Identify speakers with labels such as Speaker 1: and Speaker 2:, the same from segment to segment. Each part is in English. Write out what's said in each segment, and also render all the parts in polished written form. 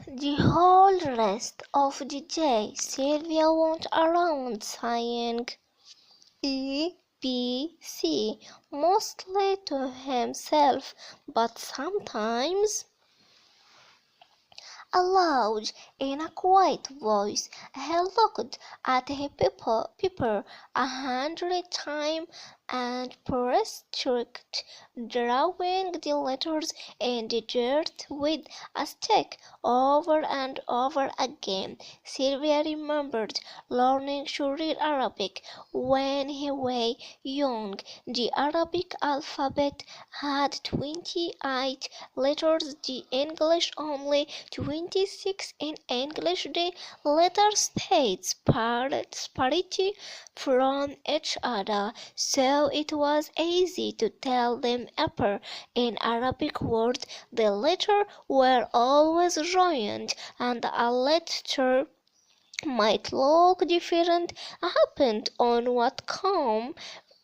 Speaker 1: The whole rest of the day, Sylvia went around saying ABC, mostly to himself, but sometimes aloud in a quiet voice. He looked at his paper 100 times and pressed, drawing the letters in the dirt with a stick over and over again. Sylvia remembered learning to read Arabic when he was young. The Arabic alphabet had 28 letters, the English only 26. In English, the letters stayed separate from each other, so it was easy to tell them apart. In Arabic words, the letters were always joined, and a letter might look different happened on what come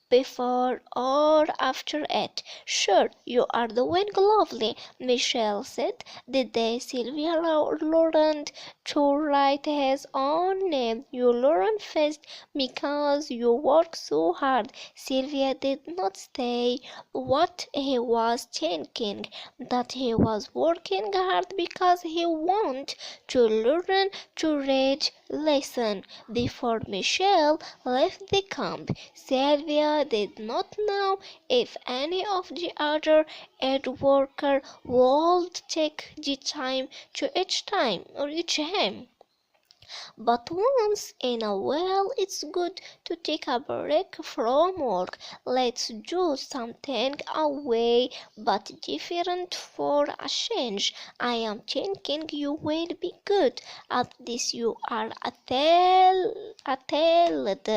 Speaker 1: before or after it. Sure, you are doing lovely, Michelle said. The day Sylvia learned to write his own name. You learn fast because you work so hard. Sylvia did not say what he was thinking, that he was working hard because he wanted to learn to read. Listen, before Michelle left the camp, Sylvia did not know if any of the other aid workers would take the time to reach him. But once in a while it's good to take a break from work. Let's do something away but different for a change. I am thinking you will be good at this. You are a talent.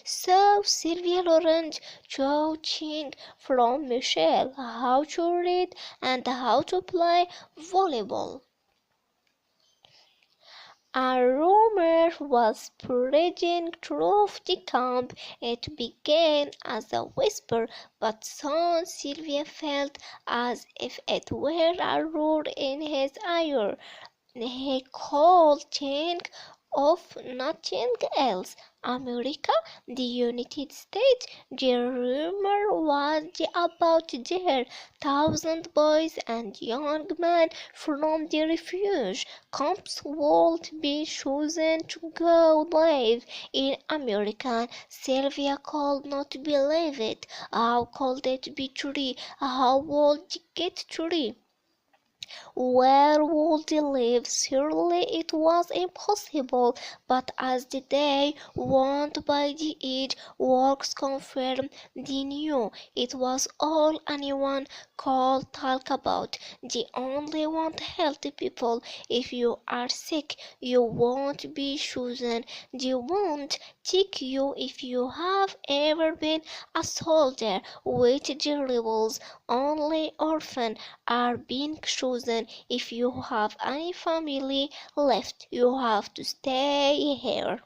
Speaker 1: So Sylvia learned coaching from Michelle, how to read and how to play volleyball. A rumor was spreading through the camp. It began as a whisper, but soon Sylvia felt as if it were a roar in his ear. He could think of nothing else. America, the United States. The rumor was about their 1,000 boys and young men from the refugee camps would be chosen to go live in America. Sylvia could not believe it. How could it be true? How would it get true? Where would they live? Surely it was impossible. But as the day went by, the aid works confirmed the new. It was all anyone could talk about. They only want healthy people. If you are sick, you won't be chosen. They won't take you if you have ever been a soldier with the rebels. Only orphans are being chosen. If you have any family left, you have to stay here.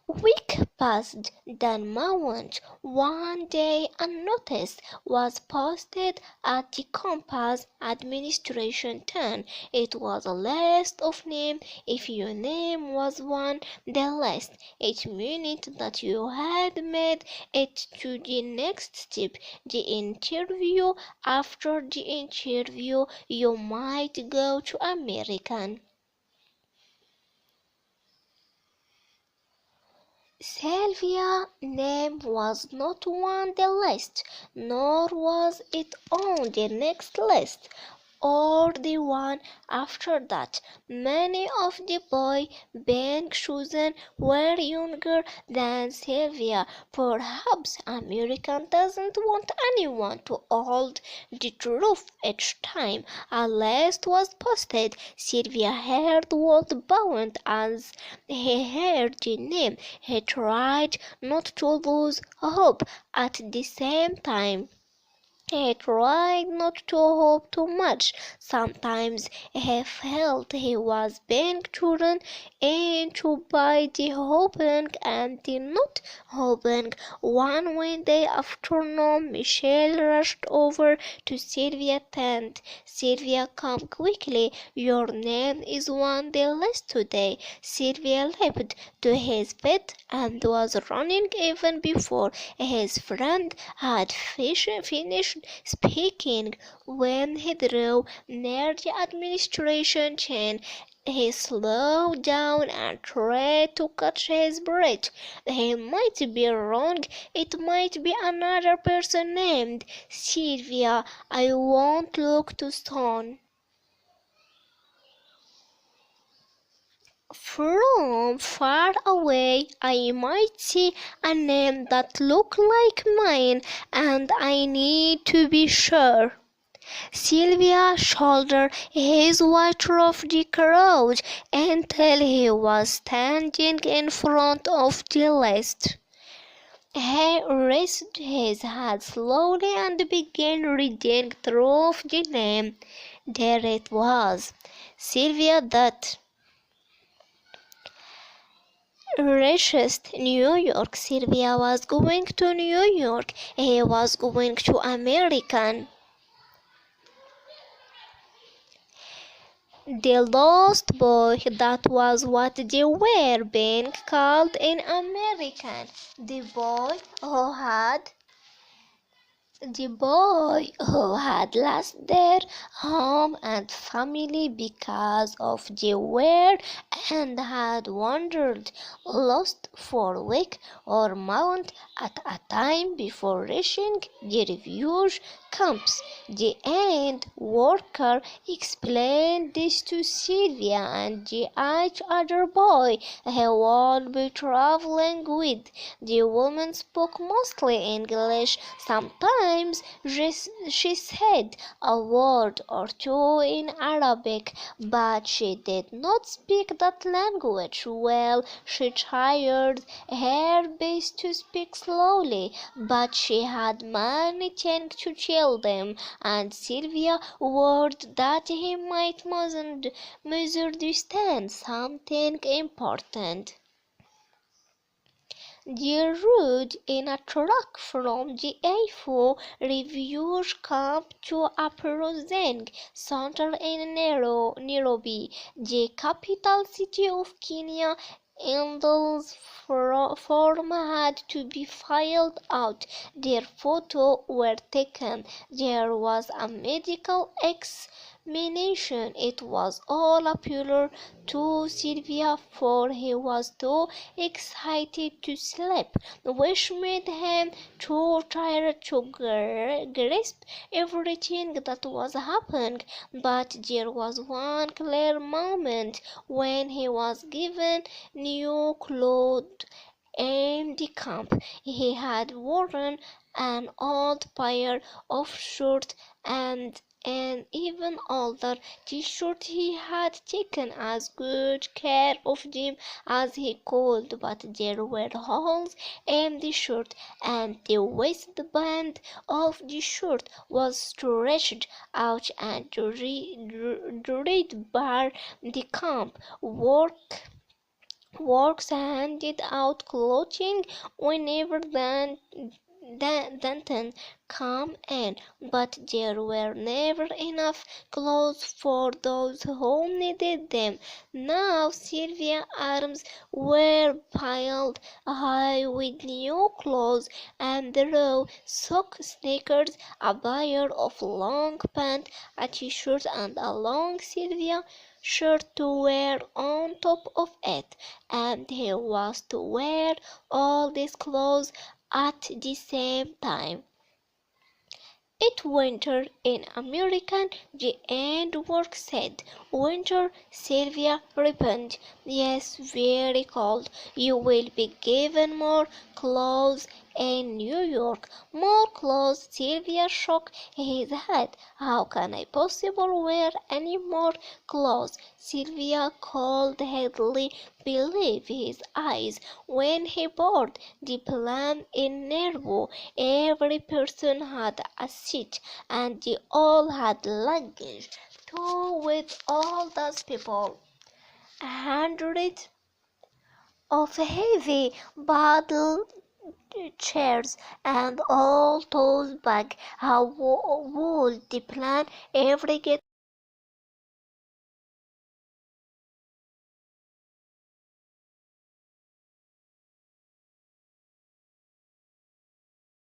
Speaker 1: Week passed, then month. One day a notice was posted at the campus administration tent. It was a list of names. If your name was on the list, it meant that you had made it to the next step, the interview. After the interview, you might go to American. Sylvia's name was not on the list, nor was it on the next list, or the one after that. Many of the boys being chosen were younger than Sylvia. Perhaps America doesn't want anyone to hold the truth each time a list was posted. Sylvia heard what bound as he heard the name. He tried not to lose hope at the same time. He tried not to hope too much. Sometimes he felt he was being drawn into by the hoping and the not hoping. One windy afternoon, Michelle rushed over to Sylvia's tent. Sylvia, come quickly. Your name is one day less today. Sylvia leaped to his bed and was running even before his friend had finished speaking. When he drew near the administration chain, he slowed down and tried to catch his breath. He might be wrong. It might be another person named Sylvia. I won't look to stone. From far away I might see a name that look like mine, and I need to be sure. Sylvia shouldered his weight off the crowd until he was standing in front of the list. He raised his head slowly and began reading through the name. There it was, Sylvia Dutt. Richest New York. Sylvia was going to New York. He was going to American. The lost boy, that was what they were being called in American. The boy who had lost their home and family because of the war and had wandered lost for a week or month at a time before reaching the refugee camps. The end worker explained this to Sylvia and the other boy he would be traveling with. The woman spoke mostly English. Sometimes she said a word or two in Arabic, but she did not speak that language well. She tried her best to speak slowly, but she had many things to tell them, and Sylvia worried that he might misunderstand something important. They rode in a truck from the Afro Refugee Camp to Upper Center in Nairobi, the capital city of Kenya. Angels form had to be filled out. Their photos were taken. There was a medical examination. It was all a blur to Sylvia, for he was too excited to sleep, which made him too tired to grasp everything that was happening. But there was one clear moment when he was given new clothes in the camp. He had worn an old pair of shorts and an even older t-shirt. He had taken as good care of them as he could, but there were holes in the shirt, and the waistband of the shirt was stretched out and read bar. The camp works handed out clothing whenever Danton came in, but there were never enough clothes for those who needed them. Now Sylvia's arms were piled high with new clothes and raw sock sneakers, a pair of long pants, a t-shirt, and a long Sylvia shirt to wear on top of it, and he was to wear all these clothes at the same time. It winter in American, the end work said. Winter, Sylvia replied. Yes, very cold. You will be given more clothes in New York. More clothes. Sylvia shook his head. How can I possibly wear any more clothes? Sylvia could hardly believe his eyes when he boarded the plane in Nervo. Every person had a seat, and they all had luggage too, with all those people. 100 of heavy paddle chairs and all those bags. How would the plane ever get